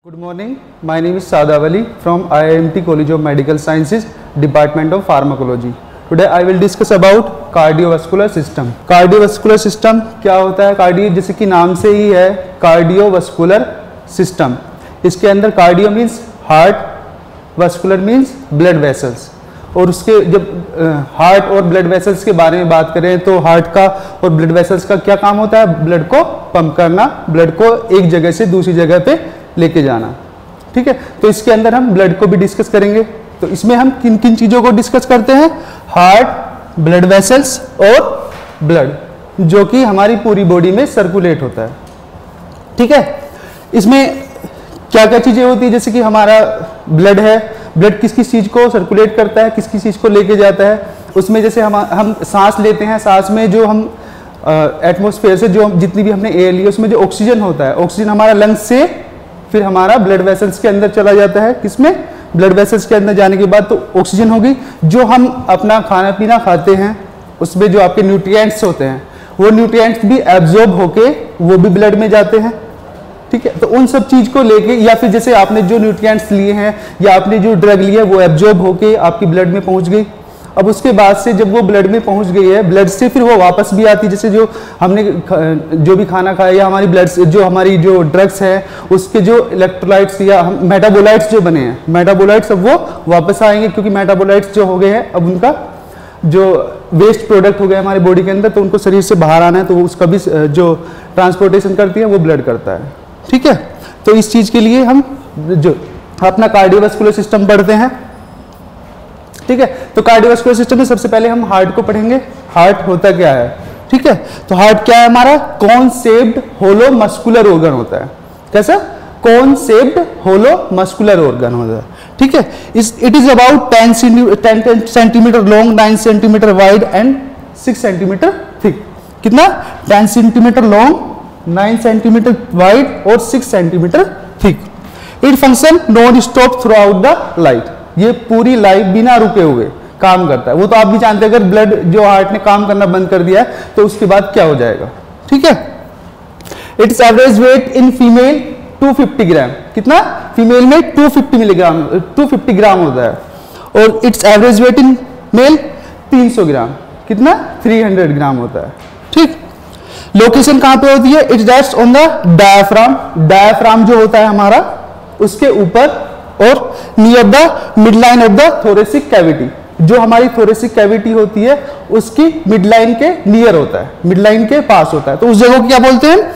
Good morning. My name is Saadav Ali from IIMT College of Medical Sciences, Department of Pharmacology. Today I will discuss about cardiovascular system. Cardiovascular system क्या होता है? Cardio जैसे कि नाम से ही है cardiovascular system. इसके अंदर cardio means heart, vascular means blood vessels. और उसके जब हार्ट और ब्लड वेसल्स के बारे में बात करें तो हार्ट का और ब्लड वेसल्स का क्या काम होता है? ब्लड को पंप करना, ब्लड को एक जगह से दूसरी जगह पे लेके जाना. ठीक है, तो इसके अंदर हम ब्लड को भी डिस्कस करेंगे. तो इसमें हम किन किन चीजों को डिस्कस करते हैं? हार्ट, ब्लड वेसल्स और ब्लड, जो कि हमारी पूरी बॉडी में सर्कुलेट होता है. ठीक है, इसमें क्या क्या चीजें होती है? जैसे कि हमारा ब्लड है, ब्लड किस किस चीज को सर्कुलेट करता है, किस किस चीज को लेके जाता है. उसमें जैसे हम सांस लेते हैं, सांस में जो हम एटमॉस्फेयर से जो जितनी भी हमने एयर ली है उसमें जो ऑक्सीजन होता है, ऑक्सीजन हमारा लंग्स से फिर हमारा ब्लड वेसल्स के अंदर चला जाता है. किसमें? ब्लड वेसल्स के अंदर जाने के बाद तो ऑक्सीजन होगी. जो हम अपना खाना पीना खाते हैं उसमें जो आपके न्यूट्रिएंट्स होते हैं वो न्यूट्रिएंट्स भी एब्जॉर्ब होके वो भी ब्लड में जाते हैं. ठीक है, तो उन सब चीज को लेके या फिर जैसे आपने जो न्यूट्रिएंट्स लिए हैं या आपने जो ड्रग ली है वो एब्जॉर्ब होके आपकी ब्लड में पहुंच गई. अब उसके बाद से जब वो ब्लड में पहुंच गई है, ब्लड से फिर वो वापस भी आती है. जैसे जो हमने जो भी खाना खाया या हमारी ब्लड से जो हमारी जो ड्रग्स है उसके जो इलेक्ट्रोलाइट्स या मेटाबोलाइट्स जो बने हैं, मेटाबोलाइट्स अब वो वापस आएंगे क्योंकि मेटाबोलाइट्स जो हो गए हैं अब उनका जो वेस्ट प्रोडक्ट हो गया हमारी बॉडी के अंदर तो उनको शरीर से बाहर आना है, तो उसका भी जो ट्रांसपोर्टेशन करती है वो ब्लड करता है. ठीक है, तो इस चीज के लिए हम जो अपना कार्डियोवास्कुलर सिस्टम पढ़ते हैं. ठीक है, तो कार्डियोवास्कुलर सिस्टम में सबसे पहले हम हार्ट को पढ़ेंगे. हार्ट होता क्या है? ठीक है, तो हार्ट क्या है? हमारा कॉन शेप्ड होलो मस्कुलर ऑर्गन होता है. कैसा? कॉन शेप्ड होलो मस्कुलर ऑर्गन होता है. ठीक है, it is about 10 centimetre long, 9 centimetre wide and 6 centimetre thick. कितना? 10 सेंटीमीटर लॉन्ग, 9 सेंटीमीटर वाइड और 6 centimetre thick. It function non stop through out the life. ये पूरी लाइफ बिना रुके हुए काम करता है. वो तो आप भी जानते हैं, अगर ब्लड जो हार्ट ने काम करना बंद कर दिया है तो उसके बाद क्या हो जाएगा. ठीक है, it's average weight in female 250 gram. कितना? फीमेल में 250 ग्राम होता है. और it's average weight in male 300 gram. कितना? 300 ग्राम होता है. ठीक, लोकेशन कहां पे होती है? It rest on the diaphragm. Diaphragm जो होता है हमारा उसके ऊपर और near the midline of the thoracic cavity. जो हमारी थोरेसिक कैविटी होती है उसकी मिडलाइन के नियर होता है, मिडलाइन के पास होता है. तो उस जगह को क्या बोलते हैं?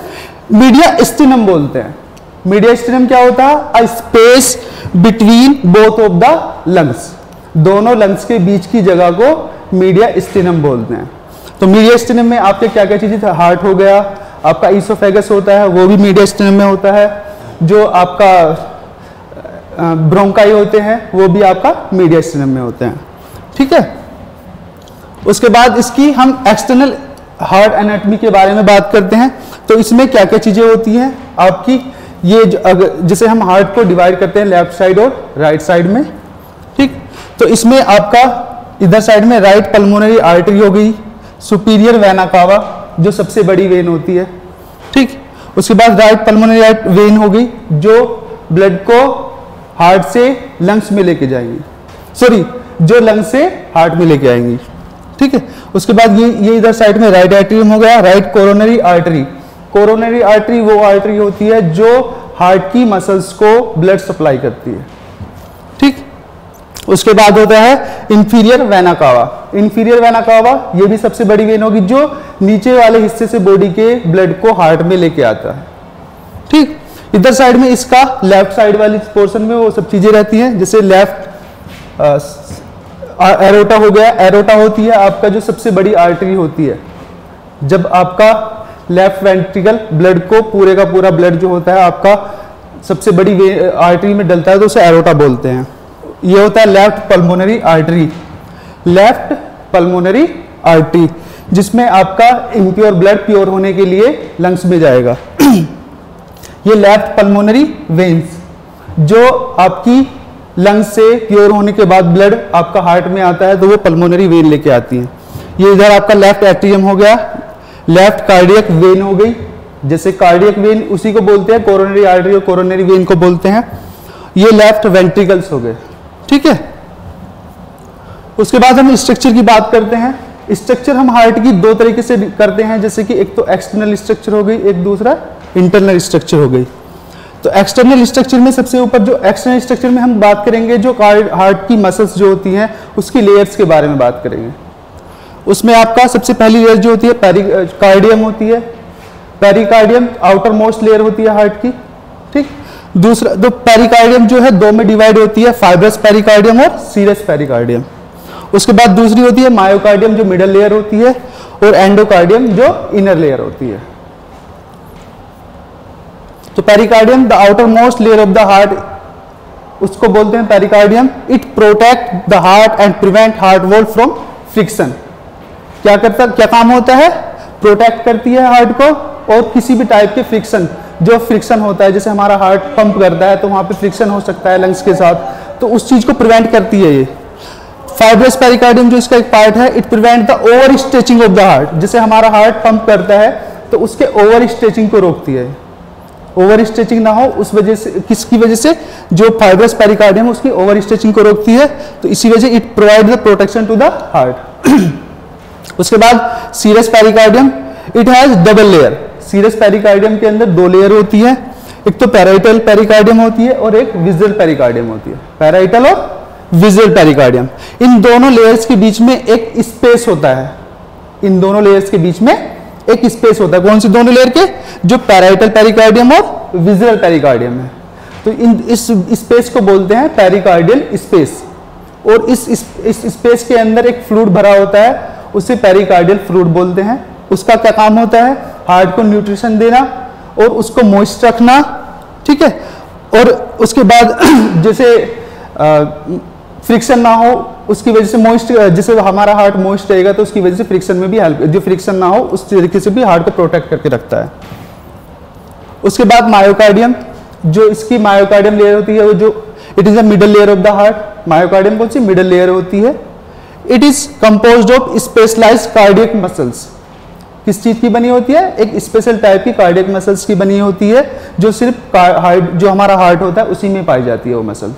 मीडियास्टिनम बोलते हैं. मीडियास्टिनम क्या होता है? A space between both of the lungs. दोनों लंग्स के बीच की जगह को मीडियास्टिनम बोलते हैं. तो मीडियास्टिनम में आपके क्या क्या चीजें? हार्ट हो गया, आपका ईसोफेगस होता है वो भी मीडियास्टिनम में होता है. जो आपका ब्रोंकाई होते हैं वो भी आपका मीडियास्टिनम में होते हैं. ठीक है, उसके बाद इसकी हम एक्सटर्नल हार्ट एनाटॉमी के बारे में बात करते हैं. तो इसमें क्या क्या चीजें होती हैं आपकी? ये जैसे हम हार्ट को डिवाइड करते हैं लेफ्ट साइड और राइट साइड में. ठीक, तो इसमें आपका इधर साइड में राइट पल्मोनरी आर्टरी हो गई, सुपीरियर वेना कावा जो सबसे बड़ी वेन होती है. ठीक, उसके बाद राइट पल्मोनरी वेन हो गई जो ब्लड को हार्ट से लंग्स में लेके जाएंगी, सॉरी जो लंग्स से हार्ट में लेके आएंगी. ठीक है, उसके बाद ये इधर साइड में राइट एट्रियम हो गया, right coronary artery. Coronary artery वो आर्टरी होती है जो हार्ट की मसल्स को ब्लड सप्लाई करती है. ठीक, उसके बाद होता है इंफीरियर वेना कावा. इंफीरियर वेना कावा ये भी सबसे बड़ी वेन होगी जो नीचे वाले हिस्से से बॉडी के ब्लड को हार्ट में लेके आता है. ठीक, इधर साइड में इसका लेफ्ट साइड वाली पोर्शन में वो सब चीजें रहती हैं. जैसे लेफ्ट एरोटा हो गया. एरोटा होती है आपका जो सबसे बड़ी आर्टरी होती है. जब आपका लेफ्ट वेंट्रिकल ब्लड को पूरे का पूरा ब्लड जो होता है आपका सबसे बड़ी आर्टरी में डलता है तो उसे एरोटा बोलते हैं. ये होता है left pulmonary artery. Left pulmonary artery जिसमें आपका इम्प्योर ब्लड प्योर होने के लिए लंग्स में जाएगा. ये लेफ्ट पल्मोनरी वेन्स जो आपकी लंग्स से प्योर होने के बाद ब्लड आपका हार्ट में आता है तो वो पल्मोनरी वेन लेके आती हैं. ये इधर आपका लेफ्ट एट्रियम हो गया, लेफ्ट कार्डियक वेन हो गई. जैसे कार्डियक वेन उसी को बोलते हैं, कोरोनरी आर्टरी और कोरोनरी वेन को बोलते हैं। ये लेफ्ट वेंट्रिकल्स हो गए, ठीक है। उसके बाद हम स्ट्रक्चर की बात करते हैं। स्ट्रक्चर हम हार्ट की दो तरीके से करते हैं, जैसे कि एक तो एक्सटर्नल स्ट्रक्चर हो गई, एक दूसरा इंटरनल स्ट्रक्चर हो गई। तो एक्सटर्नल स्ट्रक्चर में सबसे ऊपर जो एक्सटर्नल स्ट्रक्चर में हम बात करेंगे, जो हार्ट की मसल्स जो होती हैं उसकी लेयर्स के बारे में बात करेंगे। उसमें आपका सबसे पहली लेयर जो होती है पेरिकार्डियम होती है। पेरिकार्डियम आउटर मोस्ट लेयर होती है हार्ट की, ठीक। दूसरा तो पेरिकार्डियम जो है दो में डिवाइड होती है, फाइब्रस पेरिकार्डियम और सीरस पेरिकार्डियम। उसके बाद दूसरी होती है मायोकार्डियम जो मिडल लेयर होती है, और एंडोकार्डियम जो इनर लेयर होती है। तो pericardium the outer most layer of the heart, उसको बोलते हैं pericardium. It protect the heart and prevent heart wall from friction. क्या काम होता है? प्रोटेक्ट करती है हार्ट को, और किसी भी टाइप के फ्रिक्शन, जो फ्रिक्शन होता है, जैसे हमारा हार्ट पंप करता है तो वहां पे फ्रिक्शन हो सकता है लंग्स के साथ, तो उस चीज को प्रिवेंट करती है ये। फाइब्रस पेरिकार्डियम जो इसका एक पार्ट है, it prevent the over stretching of the heart. जैसे हमारा हार्ट पंप करता है तो उसके ओवर स्ट्रेचिंग को रोकती है। ओवर स्ट्रेचिंग ना हो उस वजह से, किसकी वजह से? जो फाइब्रस पेरिकार्डियम उसकी ओवर स्ट्रेचिंग को रोकती है, तो इसी वजह से it provide the protection to the heart. उसके बाद serous pericardium, it has double layer. Serous pericardium के अंदर दो लेयर होती है, एक तो पैराइटल पेरिकार्डियम होती है और एक विजुअल पेरिकार्डियम होती है। पैराइटल और विजुअल पेरिकार्डियम, इन दोनों लेयर्स के बीच में एक स्पेस होता है। इन दोनों लेयर्स के बीच में एक स्पेस होता है। कौन सी दोनों लेयर के? जो पैराइटल पेरिकार्डियम और विजुअल पेरिकार्डियम है। तो इस स्पेस को बोलते हैं पेरिकार्डियल स्पेस। और इस स्पेस के अंदर एक फ्लूइड भरा होता है, उसे पेरिकार्डियल फ्लूइड बोलते हैं। उसका क्या काम होता है? हार्ट को न्यूट्रिशन देना और उसको मॉइस्ट रखना, ठीक है। और उसके बाद जैसे फ्रिक्शन ना हो उसकी वजह से मॉइस्ट, जैसे हमारा हार्ट मॉइस्ट रहेगा तो उसकी वजह से फ्रिक्शन में भी हेल्प, जो फ्रिक्शन ना हो उस तरीके से भी हार्ट को प्रोटेक्ट करके रखता है। उसके बाद मायोकार्डियम, जो इसकी मायोकार्डियम लेयर होती है, वो जो it is the middle layer of the heart. Myocardium कौन सी? मिडल लेयर होती है। It is composed of specialised cardiac muscles. किस चीज की बनी होती है? एक स्पेशल टाइप की कार्डियक मसल्स की बनी होती है, जो सिर्फ हार्ट, जो हमारा हार्ट होता है उसी में पाई जाती है वो मसल्स,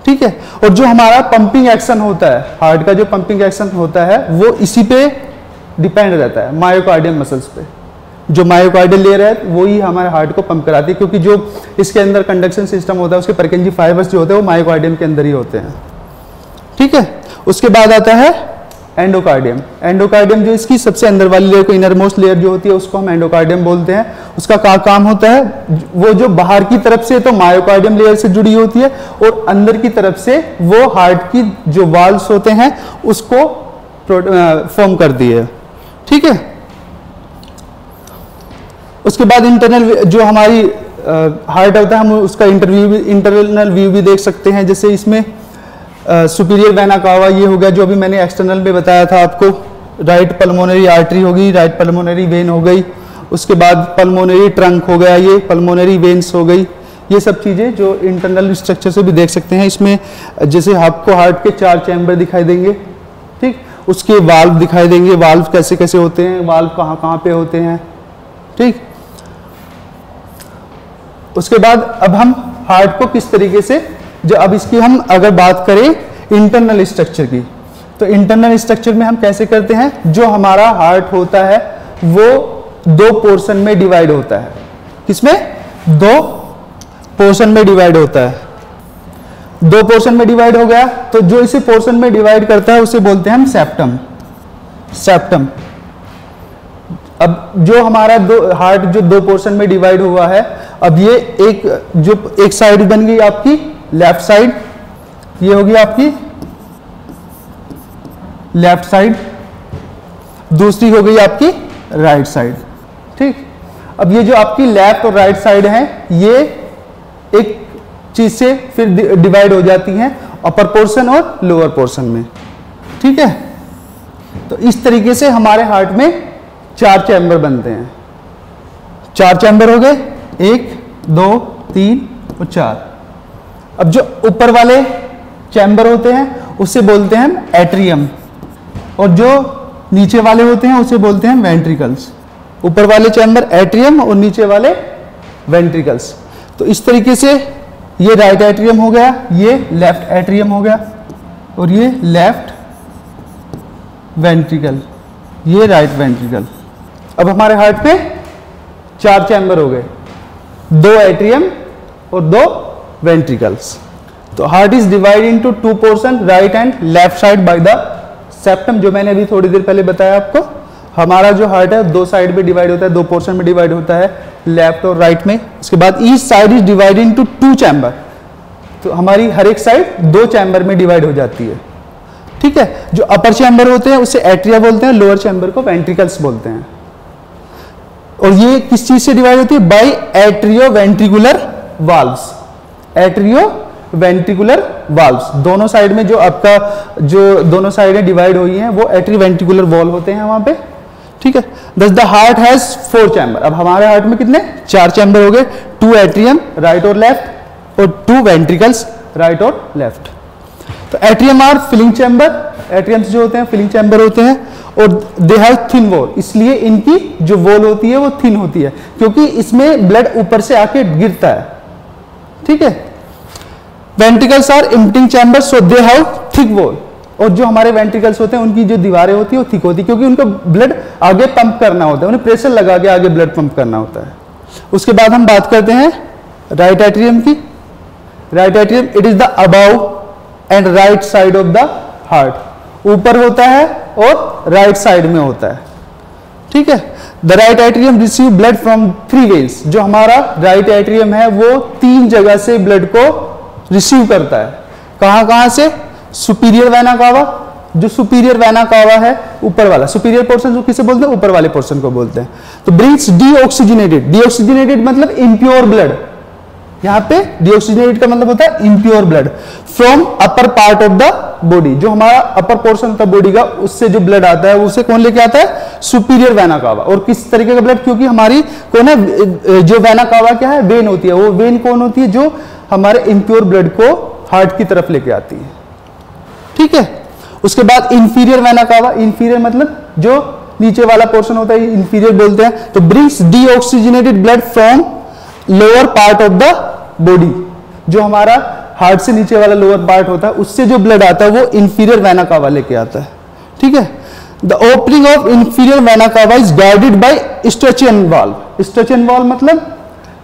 ठीक है। और जो हमारा पंपिंग एक्शन होता है, हार्ट का जो पंपिंग एक्शन होता है वो इसी पे डिपेंड रहता है, मायोकार्डियम मसल्स पे। जो मायोकार्डियल लेयर है वो ही हमारे हार्ट को पंप कराती है, क्योंकि जो इसके अंदर कंडक्शन सिस्टम होता है, उसके परकेंजी फाइबर्स जो होते हैं वो मायोकार्डियम के अंदर ही होते हैं, ठीक है। उसके बाद आता है एंडोकार्डियम। एंडोकार्डियम जो इसकी सबसे अंदर वाली लेयर को, इनर मोस्ट लेयर जो होती है, उसको हम एंडोकार्डियम बोलते हैं। उसका क्या काम होता है? वो जो बाहर की तरफ से तो मायोकार्डियम लेयर से जुड़ी होती है, और अंदर की तरफ से वो हार्ट की जो वाल्व्स होते हैं उसको फॉर्म करती है, ठीक है। उसके बाद इंटरनल, जो हमारी हार्ट होता है, हम उसका इंटरनल व्यू भी देख सकते हैं। जैसे इसमें सुपीरियर वेना कावा ये हो गया, जो अभी मैंने एक्सटर्नल में बताया था आपको। राइट पल्मोनरी आर्टरी होगी, राइट पल्मोनरी वेन हो गई। उसके बाद पल्मोनरी ट्रंक हो गया, ये पल्मोनरी वेन्स हो गई। ये सब चीज़ें जो इंटरनल स्ट्रक्चर से भी देख सकते हैं। इसमें जैसे आपको हार्ट के 4 चैम्बर दिखाई देंगे, ठीक। उसके वाल्व दिखाई देंगे, वाल्व कैसे कैसे होते हैं, वाल्व कहाँ कहाँ पे होते हैं, ठीक। उसके बाद अब हम हार्ट को किस तरीके से, जो अब इसकी हम अगर बात करें इंटरनल स्ट्रक्चर की, तो इंटरनल स्ट्रक्चर में हम कैसे करते हैं? जो हमारा हार्ट होता है वो 2 पोर्शन में डिवाइड होता है। किसमें? 2 पोर्शन में डिवाइड होता है। 2 पोर्शन में डिवाइड हो गया, तो जो इसे पोर्शन में डिवाइड करता है उसे बोलते हैं हम सेप्टम। सेप्टम। अब जो हमारा हार्ट जो 2 पोर्शन में डिवाइड हुआ है, अब ये एक साइड बन गई आपकी लेफ्ट साइड, ये होगी आपकी लेफ्ट साइड, दूसरी हो गई आपकी राइट साइड, ठीक। अब ये जो आपकी लेफ्ट और राइट साइड है, ये एक चीज से फिर डिवाइड हो जाती हैं, अपर पोर्शन और लोअर पोर्शन में, ठीक है। तो इस तरीके से हमारे हार्ट में 4 चैम्बर बनते हैं। 4 चैम्बर हो गए, 1 2 3 और 4। अब जो ऊपर वाले चैम्बर होते हैं उसे बोलते हैं हम एट्रियम, और जो नीचे वाले होते हैं उसे बोलते हैं वेंट्रिकल्स, ऊपर वाले चैम्बर एट्रियम और नीचे वाले वेंट्रिकल्स। तो इस तरीके से ये राइट एट्रियम हो गया, ये लेफ्ट एट्रियम हो गया और ये लेफ्ट वेंट्रिकल, ये राइट वेंट्रिकल। अब हमारे हार्ट पे 4 चैम्बर हो गए, 2 एट्रियम और 2 वेंट्रिकल्स। तो heart is divide into 2 portion, right and left side by the septum, जो मैंने अभी थोड़ी देर पहले बताया आपको। हमारा जो हार्ट है 2 साइड में डिवाइड होता है, 2 पोर्शन में डिवाइड होता है, लेफ्ट और राइट में। उसके बाद each side is divide into 2 chamber, तो हमारी हर एक साइड 2 चैम्बर में डिवाइड हो जाती है, ठीक है। जो अपर चैम्बर होते हैं उसे एट्रिया बोलते हैं, लोअर चैम्बर को वेंट्रिकल्स बोलते हैं। और ये किस चीज से डिवाइड होती है? By atrioventricular valves. Atrioventricular valves, दोनों साइड में जो आपका जो दोनों साइडें डिवाइड हुई हैं वो एट्री वेंट्रिकुलर वॉल्व होते हैं वहां पे, ठीक है। दस द हार्ट हैज 4 चैम्बर। अब हमारे हार्ट में कितने? 4 चैम्बर हो गए, 2 एट्रियम राइट और लेफ्ट और 2 वेंट्रिकल्स राइट और लेफ्ट। तो atrium are filling chamber, atriums जो होते हैं फिलिंग चैम्बर होते हैं और दे हैव थिन वॉल, इसलिए इनकी जो वॉल होती है वो थिन होती है क्योंकि इसमें ब्लड ऊपर से आके गिरता है, ठीक है। Ventricles are emptying chamber, so they have thick wall. और जो हमारे वेंट्रिकल्स होते हैं उनकी जो दीवारें होती है वो थिक होती है क्योंकि उनको ब्लड आगे पंप करना होता है, उन्हें प्रेशर लगा के आगे ब्लड पंप करना होता है। उसके बाद हम बात करते हैं राइट एट्रियम की। Right atrium it is the above and right side of the heart, ऊपर होता है और राइट साइड में होता है, ठीक है। The right atrium receive blood from 3 veins. जो हमारा राइट एट्रियम है वो 3 जगह से ब्लड को रिसीव करता है। कहां से? सुपीरियर वेना कावा, जो सुपीरियर वेना कावा है ऊपर वाला, सुपीरियर पोर्शन जो किसे बोलते हैं? ऊपर वाले पोर्शन को बोलते हैं। तो ब्रिंग्स डीऑक्सीजनेटेड, डीऑक्सीजनेटेड मतलब इम्प्योर ब्लड, यहां पे डीऑक्सीजनेटेड का मतलब होता है impure blood from upper part of the body. जो हमारा अपर पोर्शन होता है बॉडी का, उससे जो ब्लड आता है उसे कौन लेके आता है? Superior vena cava. और किस तरीके का ब्लड? क्योंकि हमारी कौन है जो वेना कावा क्या है? वेन होती है। वो वेन कौन होती है? जो हमारे इम्प्योर ब्लड को हार्ट की तरफ लेके आती है, ठीक है। उसके बाद इंफीरियर वेना कावा, इंफीरियर मतलब जो नीचे वाला पोर्शन होता है इंफीरियर बोलते हैं। तो brings deoxygenated blood from lower part of the body, जो हमारा हार्ट से नीचे वाला लोअर पार्ट होता है उससे जो ब्लड आता है वो इंफीरियर वेना कावा लेके आता है, ठीक है। The opening of inferior vena cava is guarded by Eustachian valve. Eustachian valve मतलब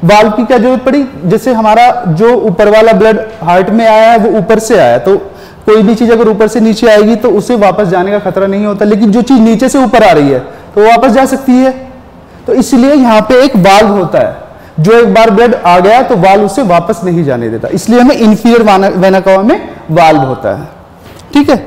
वाल्व की क्या जरूरत पड़ी? जैसे हमारा जो ऊपर वाला ब्लड हार्ट में आया है वो ऊपर से आया, तो कोई भी चीज अगर ऊपर से नीचे आएगी तो उसे वापस जाने का खतरा नहीं होता, लेकिन जो चीज नीचे से ऊपर आ रही है तो वो वापस जा सकती है। तो इसलिए यहाँ पे एक वाल्व होता है, जो एक बार ब्लड आ गया तो वाल्व उसे वापस नहीं जाने देता, इसलिए हमें इंफीरियर वेना कावा में वाल्व होता है, ठीक है।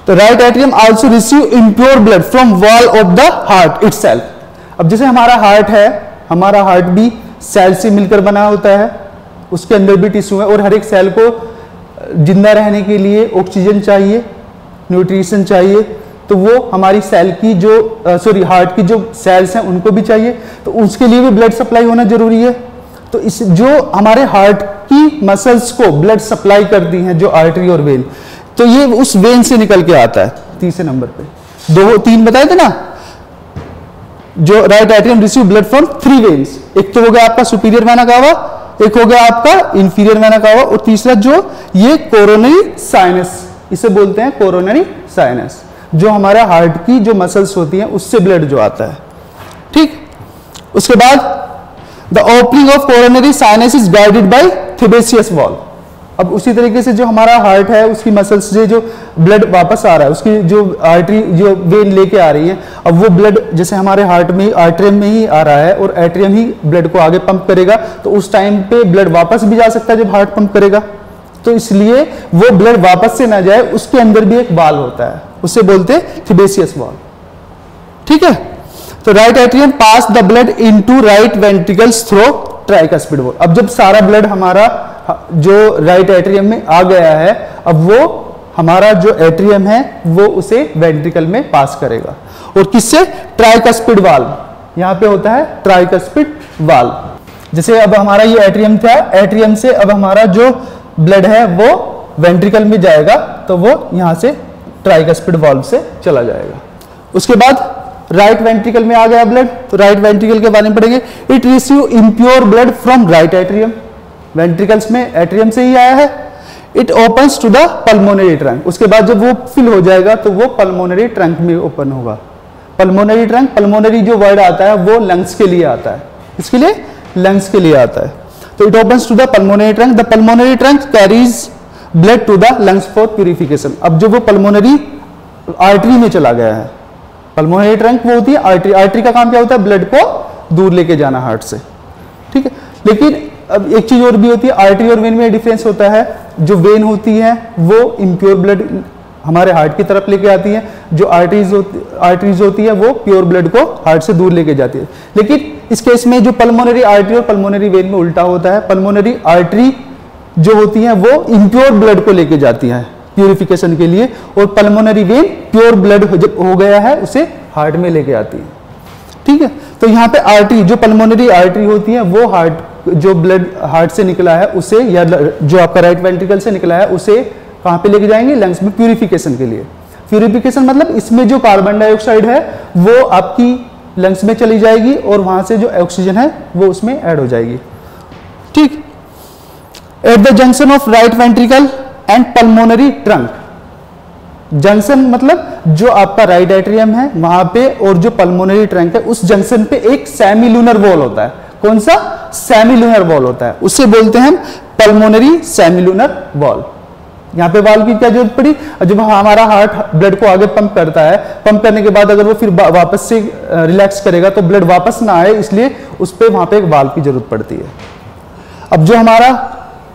तो right atrium also receive impure blood from wall of the heart itself. अब जैसे हमारा हार्ट है, हमारा हार्ट भी सेल से मिलकर बना होता है, उसके अंदर भी टिश्यू है और हर एक सेल को जिंदा रहने के लिए ऑक्सीजन चाहिए, न्यूट्रिशन चाहिए, तो वो हमारी सेल की जो हार्ट की जो सेल्स हैं उनको भी चाहिए, तो उसके लिए भी ब्लड सप्लाई होना जरूरी है। तो इस जो हमारे हार्ट की मसल्स को ब्लड सप्लाई करती हैं, जो आर्टरी और वेन, तो ये उस वेन से निकल के आता है। तीसरे नंबर पे 2-3 बताए थे ना, जो right atrium receive blood from 3 veins. एक तो हो गया आपका सुपीरियर वेना कावा, एक हो गया आपका इंफीरियर वेना कावा और तीसरा जो ये कोरोनरी साइनस, इसे बोलते हैं कोरोनरी साइनस, जो हमारा हार्ट की जो मसल्स होती हैं उससे ब्लड जो आता है, ठीक। उसके बाद the opening of coronary sinus is guided by Thebesius valve. अब उसी तरीके से जो हमारा हार्ट है उसकी मसल्स से जो ब्लड वापस आ रहा है, उसकी जो आर्टरी जो वेन लेके आ रही है, अब वो ब्लड जैसे हमारे हार्ट में आर्टरियम में ही आ रहा है और एट्रियम ही ब्लड को आगे पंप करेगा, तो उस टाइम पे ब्लड वापस भी जा सकता है जब हार्ट पंप करेगा। तो इसलिए वो ब्लड वापस से ना जाए, उसके अंदर भी एक वाल्व होता है, उसे बोलते हैं थिबेसियस वाल्व, ठीक है। तो right atrium pass the blood into right ventricles through tricuspid valve. अब जब सारा ब्लड हमारा जो राइट एट्रियम में आ गया है, अब वो हमारा जो एट्रियम है वो उसे वेंट्रिकल में पास करेगा, और किससे? ट्राइकस्पिड वाल्व, यहां पे होता है ट्राइकस्पिड वाल्व। जैसे अब हमारा ये एट्रियम था, एट्रियम से अब हमारा जो ब्लड है वो वेंट्रिकल में जाएगा, तो वो यहां से ट्राइकस्पिड वाल्व से चला जाएगा। उसके बाद राइट वेंट्रिकल में आ गया ब्लड, तो राइट वेंट्रिकल के बारे में पढ़ेंगे। It receive impure blood from right atrium, ventricles में एट्रियम से ही आया है। It opens to the pulmonary trunk, उसके बाद जब वो फिल हो जाएगा तो वो पल्मोनरी ट्रंक में ओपन होगा। पल्मोनरी ट्रंक, पल्मोनरी जो वर्ड आता है वो लंग्स के लिए आता है, इसके लिए लंग्स के लिए आता है। तो it opens to the pulmonary trunk, the pulmonary trunk carries blood to the lungs for purification. अब जो वो पल्मोनरी आर्टरी में चला गया है, पल्मोनरी ट्रंक वो होती है आर्टरी, आर्टरी का काम क्या होता है, ब्लड को दूर लेके जाना हार्ट से, ठीक है। लेकिन अब एक चीज और भी होती है, आर्टरी और वेन में डिफरेंस होता है। जो वेन होती है वो इम्प्योर ब्लड हमारे हार्ट की तरफ लेके आती है, जो आर्टरीज होती है वो प्योर ब्लड को हार्ट से दूर लेके जाती है। लेकिन इस केस में जो पल्मोनरी आर्टरी और पल्मोनरी वेन में उल्टा होता है, पल्मोनरी आर्टरी जो होती है वो इम्प्योर ब्लड को लेके जाती है प्यूरिफिकेशन के लिए, और पल्मोनरी वेन प्योर ब्लड जब हो गया है उसे हार्ट में लेके आती है, ठीक है। तो यहाँ पे आर्टरी, जो पल्मोनरी आर्टरी होती है वो हार्ट, जो ब्लड हार्ट से निकला है उसे, या जो आपका राइट वेंट्रिकल से निकला है उसे कहाँ पे लेके जाएंगे, लंग्स में प्यूरिफिकेशन के लिए। प्यूरिफिकेशन मतलब इसमें जो कार्बन डाइऑक्साइड है वो आपकी लंग्स में चली जाएगी और वहां से जो ऑक्सीजन है वो उसमें ऐड हो जाएगी, ठीक। Eight the junction of right ventricle and pulmonary trunk, junction मतलब जो आपका राइट एट्रियम है वहां पे और जो पल्मोनरी ट्रंक है उस जंक्शन पे एक सेमिलुनर वॉल होता है। कौन सा? सेमिलुनर वॉल होता है, उससे बोलते हैं हम पल्मोनरी सेमिलुनर वॉल। यहाँ पे वाल्व की क्या जरूरत पड़ी? जब हमारा हार्ट ब्लड को आगे पंप करता है, पंप करने के बाद अगर वो फिर वापस से रिलैक्स करेगा तो ब्लड वापस ना आए, इसलिए उस पर वहां पे एक वाल्व की जरूरत पड़ती है। अब जो हमारा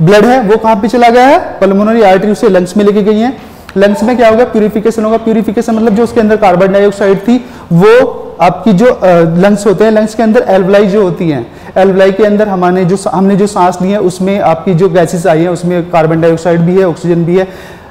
ब्लड है वो कहां पे चला गया है? पल्मोनरी आर्टरी उसे लंग्स में लेके गई है। लंग्स में क्या होगा? प्यूरिफिकेशन होगा। प्यूरिफिकेशन मतलब जो उसके अंदर कार्बन डाइऑक्साइड थी वो आपकी जो लंग्स होते हैं, लंग्स के अंदर एल्वलाई जो होती हैं, एल्वलाई के अंदर हमने जो सांस ली है उसमें आपकी जो गैसेस आई है उसमें कार्बन डाइऑक्साइड भी है, ऑक्सीजन भी है,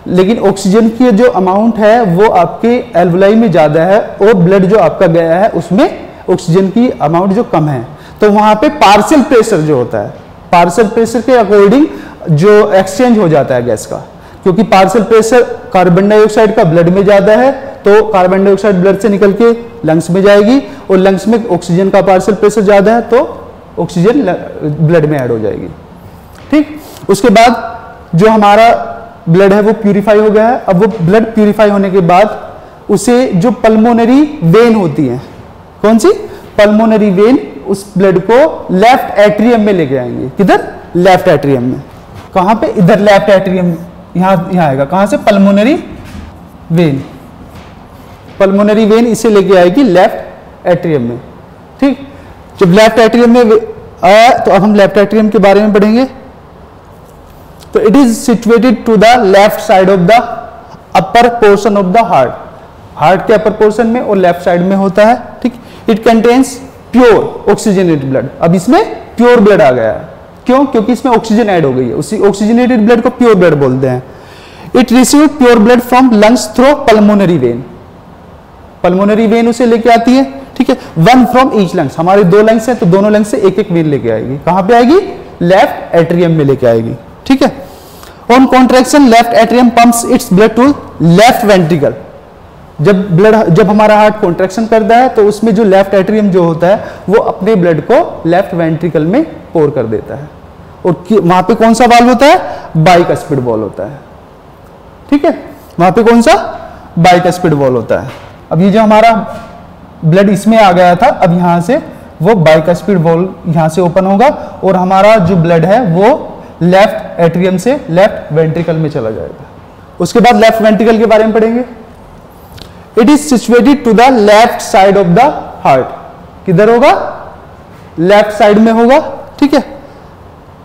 लेकिन ऑक्सीजन की जो अमाउंट है वो आपके एल्वलाई में ज्यादा है और ब्लड जो आपका गया है उसमें ऑक्सीजन की अमाउंट जो कम है। तो वहां पे पार्शियल प्रेशर जो होता है, पार्शियल प्रेशर के अकॉर्डिंग जो एक्सचेंज हो जाता है गैस का, क्योंकि पार्शियल प्रेशर कार्बन डाइऑक्साइड का ब्लड में ज्यादा है तो कार्बन डाइऑक्साइड ब्लड से निकल के लंग्स में जाएगी और लंग्स में ऑक्सीजन का पार्शियल प्रेशर ज्यादा है तो ऑक्सीजन ब्लड में ऐड हो जाएगी, ठीक। उसके बाद जो हमारा ब्लड है वो प्यूरिफाई हो गया है। अब वो ब्लड प्यूरिफाई होने के बाद उसे जो पल्मोनरी वेन होती है, कौन सी? पल्मोनरी वेन, उस ब्लड को लेफ्ट एट्रियम में लेके आएंगे। किधर? लेफ्ट एट्रियम में। कहां पे? इधर लेफ्ट एट्रियम, यहां आएगा। कहां से? Pulmonary vein. पल्मोनरी वेन इसे लेके आएगी लेफ्ट एट्रियम में, ठीक। जब लेफ्ट एट्रियम में आया तो अब हम लेफ्ट एट्रियम के बारे में पढ़ेंगे। तो it is situated to the left side of the upper portion of the heart, heart के अपर पोर्शन में और लेफ्ट साइड में होता है, ठीक। It contains pure oxygenated blood. अब इसमें प्योर ब्लड आ गया है, क्यों? क्योंकि इसमें ऑक्सीजन ऐड हो गई है, उसी ऑक्सीजनेटेड ब्लड को प्योर ब्लड बोलते हैं। It receive pure blood from lungs through pulmonary vein, pulmonary vein उसे लेके आती है, ठीक है। वन फ्रॉम ईच लंग्स, हमारे दो लंग्स हैं तो दोनों लंग्स से एक एक वेन लेके आएगी। कहां पे आएगी? लेफ्ट एट्रियम में लेके आएगी, ठीक है। On contraction left atrium pumps its blood to left ventricle. जब हमारा हार्ट कॉन्ट्रैक्शन करता है तो उसमें जो लेफ्ट एट्रियम जो होता है वो अपने ब्लड को लेफ्ट वेंट्रिकल में पोर कर देता है, और वहां पे कौन सा वाल्व होता है? बाइकस्पिड वॉल्व होता है, ठीक है। वहां पे कौन सा? बाइकस्पिड वॉल्व होता है। अब ये जो हमारा ब्लड इसमें आ गया था, अब यहां से वो बाइकस्पिड वॉल्व यहां से ओपन होगा और हमारा जो ब्लड है वो लेफ्ट एट्रियम से लेफ्ट वेंट्रिकल में चला जाएगा। उसके बाद लेफ्ट वेंट्रिकल के बारे में पढ़ेंगे। It is situated to the left side of the heart. किधर होगा? लेफ्ट साइड में होगा, ठीक है।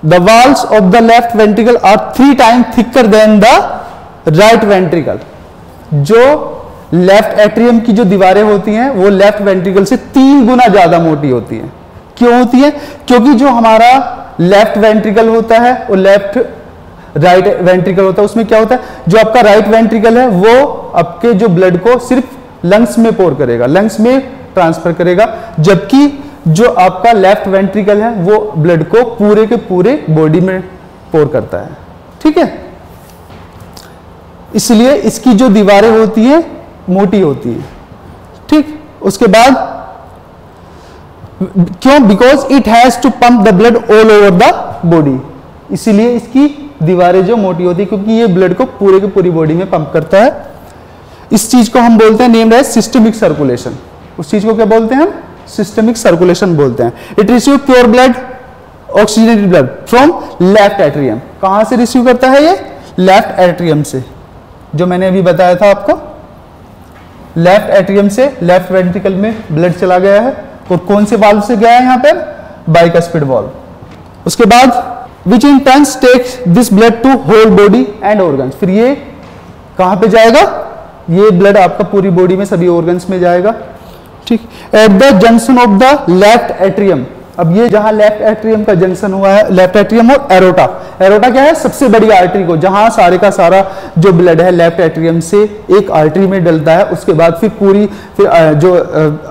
The walls of the left ventricle are 3 times thicker than the right ventricle. जो लेफ्ट एट्रियम की जो दीवारें होती हैं वो लेफ्ट वेंट्रिकल से 3 गुना ज्यादा मोटी होती हैं। क्यों होती है? क्योंकि जो हमारा लेफ्ट वेंट्रिकल होता है और लेफ्ट राइट वेंट्रिकल होता है, उसमें क्या होता है? जो आपका राइट वेंट्रिकल है वो आपके जो ब्लड को सिर्फ लंग्स में पोर करेगा, लंग्स में ट्रांसफर करेगा, जबकि जो आपका लेफ्ट वेंट्रिकल है वो ब्लड को पूरे के पूरे बॉडी में पोर करता है, ठीक है। इसलिए इसकी जो दीवारें होती हैं मोटी होती है, ठीक। उसके बाद क्यों? Because it has to pump the blood all over the body, इसीलिए इसकी दीवारें जो मोटी होती है, क्योंकि ये ब्लड को पूरे की पूरी बॉडी में पंप करता है। इस चीज को हम बोलते हैं, नेम्ड एज सिस्टमिक सर्कुलेशन। उस चीज को क्या बोलते हैं हम? सिस्टमिक सर्कुलेशन बोलते हैं। It receive pure blood, oxygenated blood from left atrium. कहां से रिसीव करता है ये? लेफ्ट एट्रियम से, जो मैंने अभी बताया था आपको। लेफ्ट एट्रियम से लेफ्ट वेंट्रिकल में ब्लड चला गया है, और कौन से वाल्व से गया है यहाँ पर? Bicuspid valve. उसके बाद which in turns takes this blood to whole body and organs. फिर ये कहां पे जाएगा? ये ब्लड आपका पूरी बॉडी में सभी ऑर्गन्स में जाएगा, ठीक। Eight the junction of the left atrium, अब ये जहां लेफ्ट एट्रियम का जंक्शन हुआ है, लेफ्ट एट्रियम और एरोटा। एरोटा क्या है? सबसे बड़ी आर्टरी को, जहां सारे का सारा जो ब्लड है लेफ्ट एट्रियम से एक आर्टरी में डलता है, उसके बाद फिर जो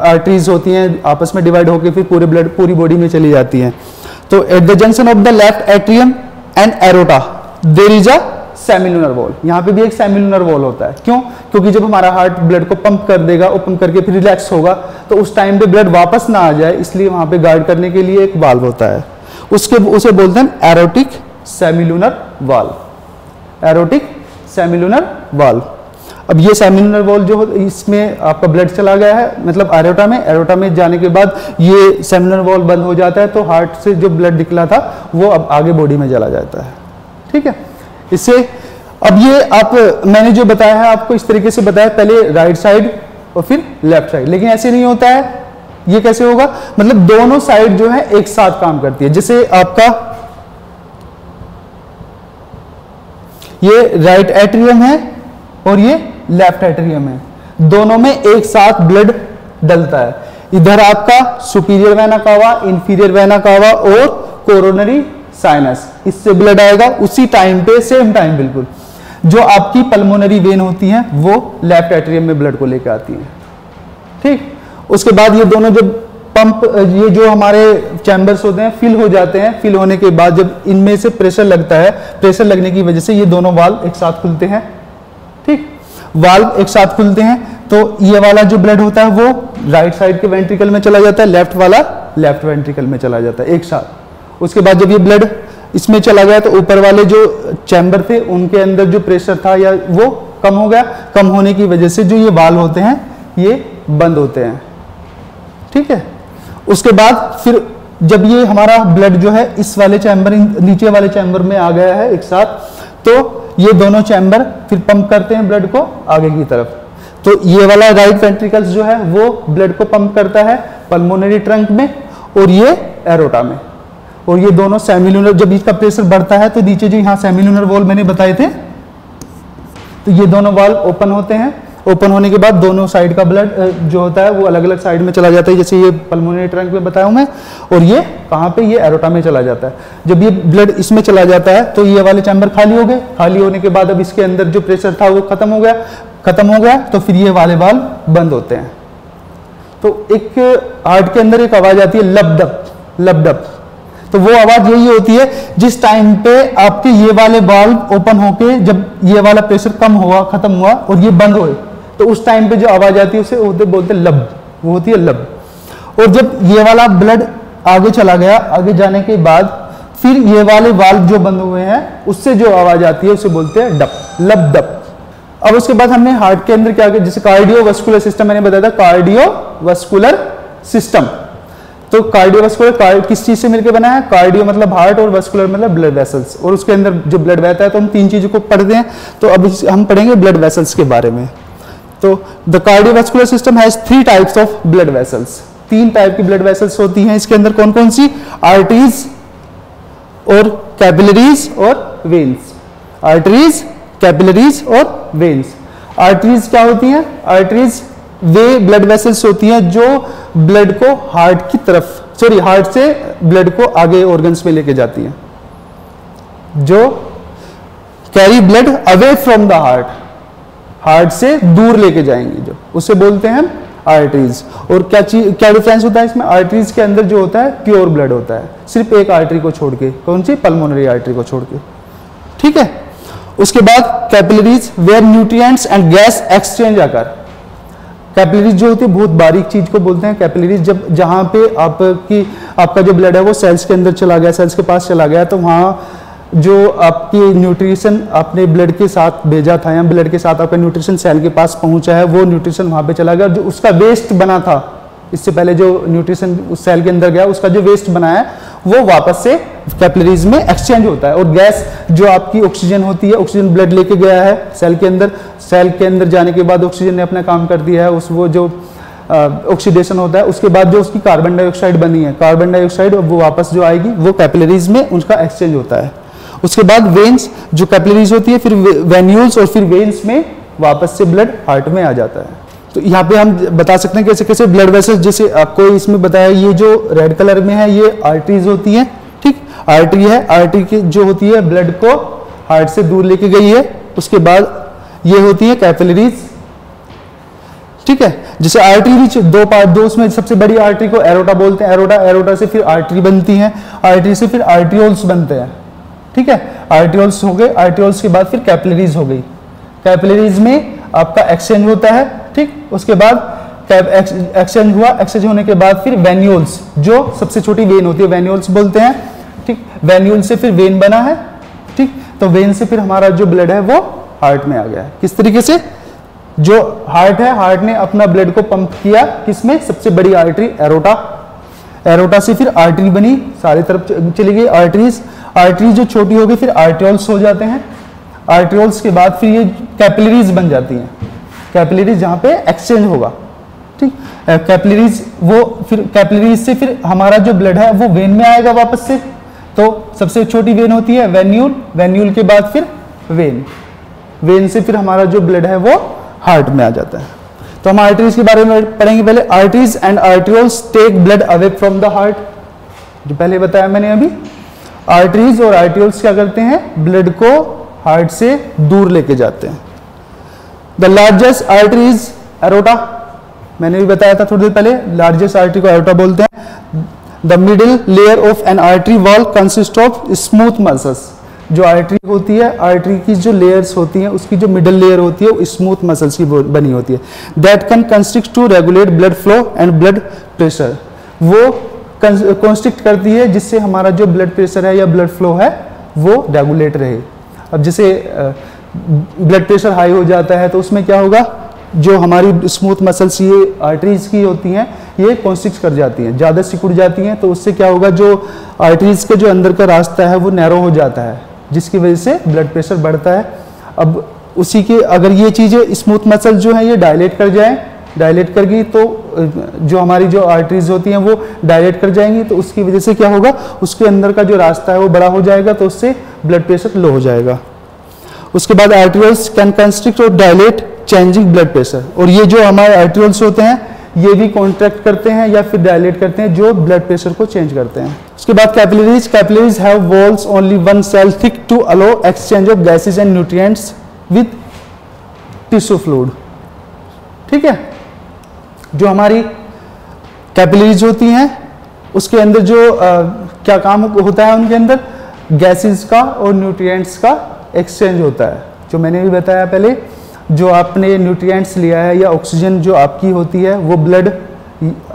आर्टरीज होती हैं आपस में डिवाइड होकर फिर पूरे ब्लड पूरी बॉडी में चली जाती हैं। तो at the junction of the left atrium and aorta there is a semilunar wall. यहाँ पे भी एक सेमिलुनर वॉल होता है। क्यों? क्योंकि जब हमारा हार्ट ब्लड को पंप कर देगा और पंप करके फिर रिलैक्स होगा, तो उस टाइम पे ब्लड वापस ना आ जाए, इसलिए वहां पे गार्ड करने के लिए एक वाल्व होता है। उसे बोलते हैं aortic semilunar valve. Aortic semilunar valve. अब ये सेमिलुनर वॉल जो इसमें आपका ब्लड चला गया है, मतलब एरोटा में जाने के बाद ये सेमिलुनर वॉल बंद हो जाता है, तो हार्ट से जो ब्लड निकला था वो अब आगे बॉडी में चला जाता है, ठीक है। इससे अब ये मैंने जो बताया है आपको इस तरीके से बताया, पहले राइट साइड और फिर लेफ्ट साइड, लेकिन ऐसे नहीं होता है। ये कैसे होगा? मतलब दोनों साइड जो है एक साथ काम करती है। जैसे आपका ये राइट एट्रियम है और ये लेफ्ट एट्रियम है, दोनों में एक साथ ब्लड डलता है। इधर आपका superior vena cava, inferior vena कावा और कोरोनरी साइनस, इससे ब्लड आएगा उसी टाइम पे, सेम टाइम बिल्कुल। जो आपकी पल्मोनरी वेन होती हैं वो लेफ्ट एट्रियम में ब्लड को लेकर आती हैं, ठीक। उसके बाद ये दोनों जब पंप, ये जो हमारे चैम्बर्स होते हैं फिल हो जाते हैं। फिल होने के बाद जब इनमें से प्रेशर लगता है, प्रेशर लगने की वजह से ये दोनों वाल्व एक साथ खुलते हैं, ठीक। वाल्व एक साथ खुलते हैं तो ये वाला जो ब्लड होता है वो राइट साइड के वेंट्रिकल में चला जाता है, लेफ्ट वाला लेफ्ट वेंट्रिकल में चला जाता है एक साथ। उसके बाद जब ये ब्लड इसमें चला गया तो ऊपर वाले जो चैम्बर थे उनके अंदर जो प्रेशर था या वो कम हो गया। कम होने की वजह से जो ये वाल्व होते हैं ये बंद होते हैं, ठीक है। उसके बाद फिर जब ये हमारा ब्लड जो है इस वाले चैम्बर, नीचे वाले चैम्बर में आ गया है एक साथ, तो ये दोनों चैम्बर फिर पंप करते हैं ब्लड को आगे की तरफ। तो ये वाला राइट वेंट्रिकल्स जो है वो ब्लड को पंप करता है पल्मोनरी ट्रंक में और ये एरोटा में। और ये दोनों सेमिलुनर, जब इसका प्रेशर बढ़ता है तो नीचे जो यहाँ सेमिलुनर वॉल मैंने बताए थे, तो ये दोनों वाल्व ओपन होते हैं। ओपन होने के बाद दोनों साइड का ब्लड जो होता है वो अलग अलग साइड में चला जाता है, जैसे ये पल्मोनरी ट्रंक में बताया हूं मैं, और ये कहाँ पे, ये एरोटा में चला जाता है। जब ये ब्लड इसमें चला जाता है तो ये वाले चैम्बर खाली हो गए। खाली होने के बाद अब इसके अंदर जो प्रेशर था वो खत्म हो गया तो फिर ये वाले वाल्व बंद होते हैं। तो एक हार्ट के अंदर एक आवाज आती है लब डब, तो वो आवाज यही होती है जिस टाइम पे आपके ये वाले वाल्व ओपन होके जब ये वाला प्रेशर कम हुआ, खत्म हुआ और ये बंद हुए, तो उस टाइम पे जो आवाज आती है उसे बोलते लब, वो होती है लब। और जब ये वाला ब्लड आगे चला गया, आगे जाने के बाद फिर ये वाले वाल्व जो बंद हुए हैं उससे जो आवाज आती है उसे बोलते हैं डप, लब डप। अब उसके बाद हमने हार्ट के अंदर क्या किया, जैसे कार्डियोवास्कुलर सिस्टम मैंने बताया था, कार्डियोवास्कुलर सिस्टम। तो कार्डियोवास्कुलर किस चीज से मिलकर बना है? कार्डियो मतलब हार्ट और वास्कुलर मतलब ब्लड वेसल्स, और उसके अंदर जो ब्लड बहता है तो हम तीन चीजों को पढ़ते हैं। तो अब हम पढ़ेंगे ब्लड वेसल्स के बारे में। तो the cardiovascular system has 3 types of blood vessels. 3 type की ब्लड वेसल्स होती हैं इसके अंदर। कौन कौन सी? आर्टरीज और कैपिलरीज और वेन्स। आर्टरीज, कैपिलरीज और वेन्स। आर्टरीज क्या होती हैं? आर्टरीज वे ब्लड वेसल्स होती हैं जो ब्लड को हार्ट से ब्लड को आगे ऑर्गन्स में लेके जाती हैं, जो carry blood away from the heart से दूर लेके जाएंगी, जो उसे बोलते हैं आर्टरीज। और क्या डिफरेंस होता है इसमें? आर्टरीज के अंदर जो होता है प्योर ब्लड होता है, सिर्फ एक आर्टरी को छोड़ के। कौन सी? पल्मोनरी आर्टरी को छोड़ के, ठीक है। उसके बाद capillaries where nutrients and gas exchange आकर। कैपिलरीज जो होती है बहुत बारीक चीज को बोलते हैं कैपिलरीज। जब जहाँ पे आपका जो ब्लड है वो सेल्स के अंदर चला गया, सेल्स के पास चला गया, तो वहाँ जो आपकी न्यूट्रिशन आपने ब्लड के साथ भेजा था या ब्लड के साथ आपका न्यूट्रिशन सेल के पास पहुंचा है, वो न्यूट्रिशन वहाँ पे चला गया। जो उसका वेस्ट बना था, इससे पहले जो न्यूट्रिशन उस सेल के अंदर गया, उसका जो वेस्ट बना है वो वापस से कैपिलरीज में एक्सचेंज होता है। और गैस जो आपकी ऑक्सीजन होती है, ऑक्सीजन ब्लड लेके गया है सेल के अंदर, सेल के अंदर जाने के बाद ऑक्सीजन ने अपना काम कर दिया है, उस वो जो ऑक्सीडेशन होता है, उसके बाद जो उसकी कार्बन डाइऑक्साइड बनी है, कार्बन डाइऑक्साइड वो वापस जो आएगी वो कैपिलरीज में उनका एक्सचेंज होता है। उसके बाद वेन्स जो कैपिलरीज होती है, फिर वेन्यूल्स और फिर वेन्स में वापस से ब्लड हार्ट में आ जाता है। तो यहाँ पे हम बता सकते हैं कैसे कैसे ब्लड वेसल्स, जैसे आपको इसमें बताया ये जो रेड कलर में है ये आर्टरीज होती हैं, ठीक, आर्टरी है, आर्टरी की जो होती है ब्लड को हार्ट से दूर लेके गई है। उसके बाद ये होती है कैपिलरीज, ठीक है। जैसे आर्टरी भी दो पार्ट, दो उसमें सबसे बड़ी आर्टरी को एरोटा बोलते हैं, एरोटा, एरोटा से फिर आर्टरी बनती है, आर्टरी से फिर आर्टियोल्स बनते हैं, ठीक है। आर्टियोल्स हो गए, आर्टियोल्स के बाद फिर कैपिलरीज हो गई, कैपिलरीज में आपका एक्सचेंज होता है, ठीक। उसके बाद एक्सचेंज हुआ, एक्सचेंज होने के बाद फिर वेन्यूल्स जो सबसे छोटी वेन होती है वेन्यूल्स बोलते हैं, ठीक। वेन्यूल से फिर वेन बना है, ठीक। तो वेन से फिर हमारा जो ब्लड है वो हार्ट में आ गया है। किस तरीके से, जो हार्ट है, हार्ट ने अपना ब्लड को पंप किया किसमें, सबसे बड़ी आर्टरी एरोटा, एरोटा से फिर आर्टरी बनी, सारी तरफ चली गई आर्टरीज, आर्टरी जो छोटी हो गई फिर आर्टियोल्स हो जाते हैं, आर्टियोल्स के बाद फिर ये कैपिलरीज बन जाती हैं, कैपिलरीज जहाँ पे एक्सचेंज होगा, ठीक। कैपिलरीज वो फिर कैपिलरीज से फिर हमारा जो ब्लड है वो वेन में आएगा वापस से। तो सबसे छोटी वेन होती है वेन्यूल, वेन्यूल के बाद फिर वेन, वेन से फिर हमारा जो ब्लड है वो हार्ट में आ जाता है। तो हम आर्टरीज के बारे में पढ़ेंगे पहले। Arteries and arterioles take blood away from the heart, जो पहले बताया मैंने अभी। आर्टरीज और आर्टियोल्स क्या करते हैं, ब्लड को हार्ट से दूर लेके जाते हैं। The largest artery is aorta, मैंने भी बताया था थोड़ी देर पहले, लार्जेस्ट आर्टरी को एरोटा बोलते हैं। The middle layer of N artery wall consist of smooth muscles, जो आर्टरी होती है, आर्टरी की जो लेयर्स होती हैं उसकी जो मिडिल लेयर होती है वो स्मूथ मसल्स की बनी होती है। That can constrict to regulate blood flow and blood pressure, वो कॉन्स्ट्रिक्ट करती है जिससे हमारा जो ब्लड प्रेशर है या ब्लड फ्लो है वो रेगुलेट रहे। अब जैसे ब्लड प्रेशर हाई हो जाता है तो उसमें क्या होगा, जो हमारी स्मूथ मसल्स ये आर्टरीज की होती हैं ये कॉन्स्ट्रिक्ट कर जाती हैं, ज़्यादा सिकुड़ जाती हैं, तो उससे क्या होगा, जो आर्टरीज के जो अंदर का रास्ता है वो नैरो हो जाता है, जिसकी वजह से ब्लड प्रेशर बढ़ता है। अब उसी के अगर ये चीज़ें स्मूथ मसल्स जो हैं ये डायलेट कर जाएं, डायलेट कर गई तो जो हमारी जो आर्टरीज होती हैं वो डायलेट कर जाएंगी, तो उसकी वजह से क्या होगा, उसके अंदर का जो रास्ता है वो बड़ा हो जाएगा, तो उससे ब्लड प्रेशर लो हो जाएगा। उसके बाद आर्टरीज कैन कंस्ट्रिक्ट और डायलेट चेंजिंग ब्लड प्रेशर, और ये जो हमारे आर्टरीज होते हैं ये भी कॉन्ट्रैक्ट करते हैं या फिर डायलेट करते हैं, जो ब्लड प्रेशर को चेंज करते हैं। उसके बाद capillaries, capillaries have walls only one cell thick to allow exchange of gases and nutrients with tissue fluid, ठीक है। जो हमारी कैपिलरीज होती हैं उसके अंदर जो क्या काम होता है, उनके अंदर गैसेज का और न्यूट्रिएंट्स का एक्सचेंज होता है। जो मैंने भी बताया पहले, जो आपने न्यूट्रिएंट्स लिया है या ऑक्सीजन जो आपकी होती है वो ब्लड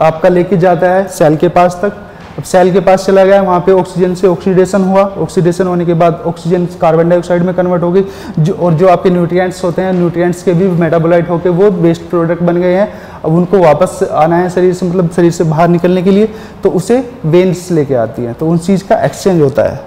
आपका लेके जाता है सेल के पास तक। अब सेल के पास चला गया, वहाँ पे ऑक्सीजन से ऑक्सीडेशन हुआ, ऑक्सीडेशन होने के बाद ऑक्सीजन कार्बन डाइऑक्साइड में कन्वर्ट हो गई, जो आपके न्यूट्रिएंट्स होते हैं, न्यूट्रिएंट्स के भी मेटाबोलाइट होकर वो वेस्ट प्रोडक्ट बन गए हैं। अब उनको वापस आना है शरीर से, मतलब शरीर से बाहर निकलने के लिए, तो उसे वेन्स लेके आती हैं, तो उन चीज़ का एक्सचेंज होता है।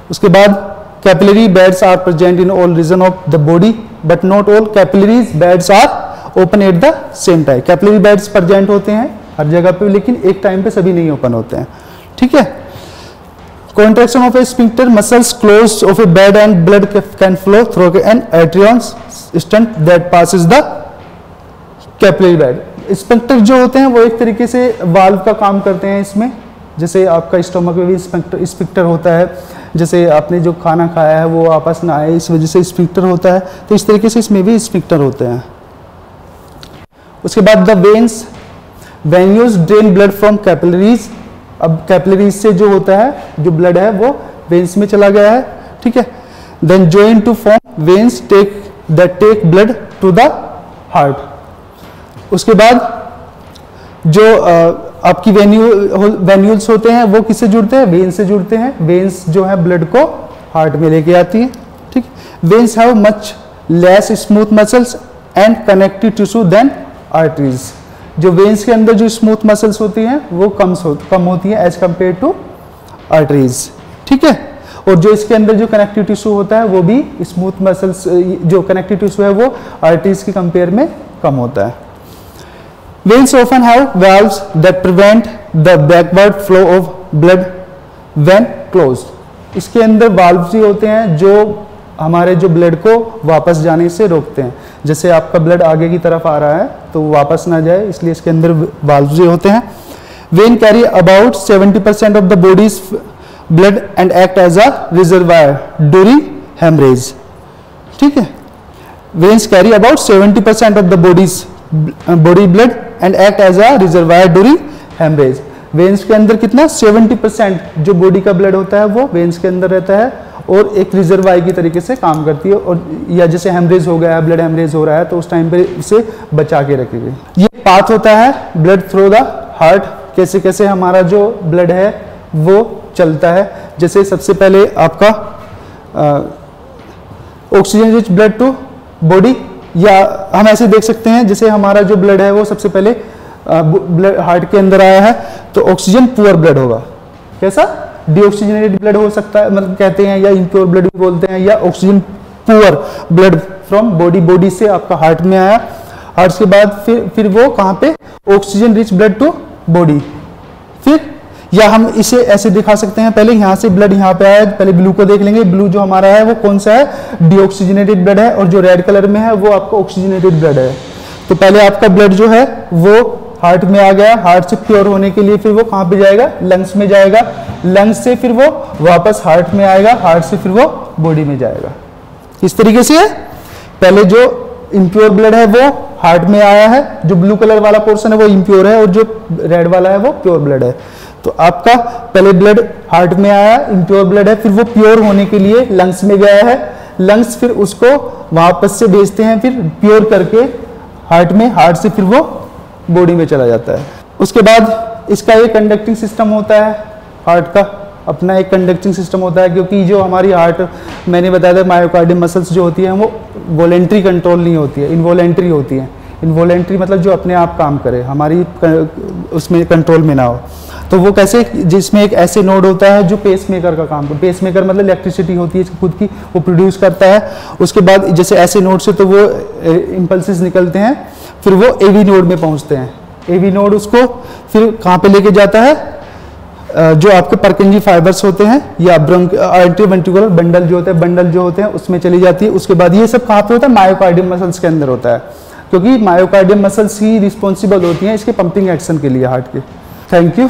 उसके बाद capillary beds are present in all region of the body but not all capillaries beds are open at the same time. Capillary beds present होते हैं हर जगह पे, लेकिन एक टाइम पे सभी नहीं ओपन होते हैं, ठीक है। Contraction of a sphincter muscles close off a bed and blood can flow through an arterious stunt that passes the capillary bed. Sphincter जो होते हैं वो एक तरीके से वाल्व का काम करते हैं इसमें, जैसे आपका स्टोमक में भी स्फिंक्टर होता है, जैसे आपने जो खाना खाया है वो आपस ना आए, इस वजह से स्फिंक्टर होता है, तो इस तरीके से इसमें भी स्फिंक्टर होते हैं। उसके बाद the veins, venues drain blood from capillaries. अब कैपिलरीज से जो होता है, जो ब्लड है वो वेन्स में चला गया है, ठीक है। Then join to form veins take that take blood to the heart. उसके बाद जो आपकी वेन्यूल्स होते हैं वो किससे जुड़ते हैं? वेन से जुड़ते हैं। वेन्स जो है ब्लड को हार्ट में लेके आती है। ठीक, veins have much less smooth muscles and connective tissue than arteries. जो वेन्स के अंदर जो स्मूथ मसल्स होती हैं वो कम होती है एज कंपेयर टू आर्टरीज। ठीक है, और जो इसके अंदर जो कनेक्टिव टिश्यू होता है वो भी स्मूथ मसल्स, जो कनेक्टिव टिश्यू है वो आर्टरीज के कंपेयर में कम होता है। Veins often have valves that prevent the backward flow of blood when closed. इसके अंदर valves ही होते हैं जो हमारे जो ब्लड को वापस जाने से रोकते हैं। जैसे आपका ब्लड आगे की तरफ आ रहा है तो वापस ना जाए, इसलिए इसके अंदर valves ही होते हैं। Vein carry about 70% of the body's blood and act as a reservoir during hemorrhage. ठीक है, veins carry about 70% of the body blood and act as a reservoir during haemorrhage. Veins के अंदर कितना 70% जो बॉडी का blood होता है वो वेन्स के अंदर रहता है और एक रिजर्वायर की तरीके से काम करती है, और या जैसे हेमरेज हो गया है, ब्लड हेमरेज हो रहा है तो उस टाइम पे इसे बचा के रखेगी। ये पाथ होता है ब्लड थ्रू द हार्ट, कैसे कैसे हमारा जो ब्लड है वो चलता है। जैसे सबसे पहले आपका oxygen rich blood to body, या हम ऐसे देख सकते हैं जैसे हमारा जो ब्लड है वो सबसे पहले ब्लड हार्ट के अंदर आया है तो ऑक्सीजन पुअर ब्लड होगा। कैसा? डीऑक्सीजनेटेड ब्लड हो सकता है, मतलब कहते हैं, या इम्प्योर ब्लड भी बोलते हैं, या oxygen poor blood from body से आपका हार्ट में आया। हार्ट के बाद फिर वो कहाँ पे? Oxygen rich blood to body. फिर या हम इसे ऐसे दिखा सकते हैं, पहले यहाँ से ब्लड यहाँ पे आया, पहले ब्लू को देख लेंगे। ब्लू जो हमारा है वो कौन सा है? डीऑक्सीजनेटेड ब्लड है, और जो रेड कलर में है वो आपका ऑक्सीजनेटेड ब्लड है। तो पहले आपका ब्लड जो है वो हार्ट में आ गया, हार्ट से प्योर होने के लिए फिर वो कहाँ पे जाएगा? लंग्स में जाएगा, लंग्स से फिर वो वापस हार्ट में आएगा, हार्ट से फिर वो बॉडी में जाएगा। इस तरीके से पहले जो इम्प्योर ब्लड है वो हार्ट में आया है, जो ब्लू कलर वाला पोर्शन है वो इम्प्योर है, और जो रेड वाला है वो प्योर ब्लड है। तो आपका पहले ब्लड हार्ट में आया, इम्प्योर ब्लड है, फिर वो प्योर होने के लिए लंग्स में गया है, लंग्स फिर उसको वापस से भेजते हैं फिर प्योर करके हार्ट में, हार्ट से फिर वो बॉडी में चला जाता है। उसके बाद इसका एक कंडक्टिंग सिस्टम होता है, हार्ट का अपना एक कंडक्टिंग सिस्टम होता है, क्योंकि जो हमारी हार्ट, मैंने बताया था मायोकार्डियम मसल्स जो होती हैं वो वॉलेंट्री कंट्रोल नहीं होती है, इनवॉलेंट्री होती है। इनवॉलेंट्री मतलब जो अपने आप काम करे, हमारी उसमें कंट्रोल में ना हो। तो वो कैसे? जिसमें एक ऐसे नोड होता है जो पेसमेकर का काम करता है। पेसमेकर मतलब इलेक्ट्रिसिटी होती है इसकी खुद की, वो प्रोड्यूस करता है। उसके बाद जैसे ऐसे नोड से तो वो इम्पल्सेस निकलते हैं, फिर वो एवी नोड में पहुंचते हैं। एवी नोड उसको फिर कहाँ पे लेके जाता है? जो आपके परकिंजी फाइबर्स होते हैं या आर्टरीवेंट्रिकुलर बंडल जो होते हैं, बंडल जो होते हैं उसमें चली जाती है। उसके बाद ये सब कहाँ पे होता है? मायोकार्डियम मसल्स के अंदर होता है, क्योंकि मायोकार्डियम मसल्स ही रिस्पॉन्सिबल होती हैं इसके पंपिंग एक्शन के लिए हार्ट के। Thank you.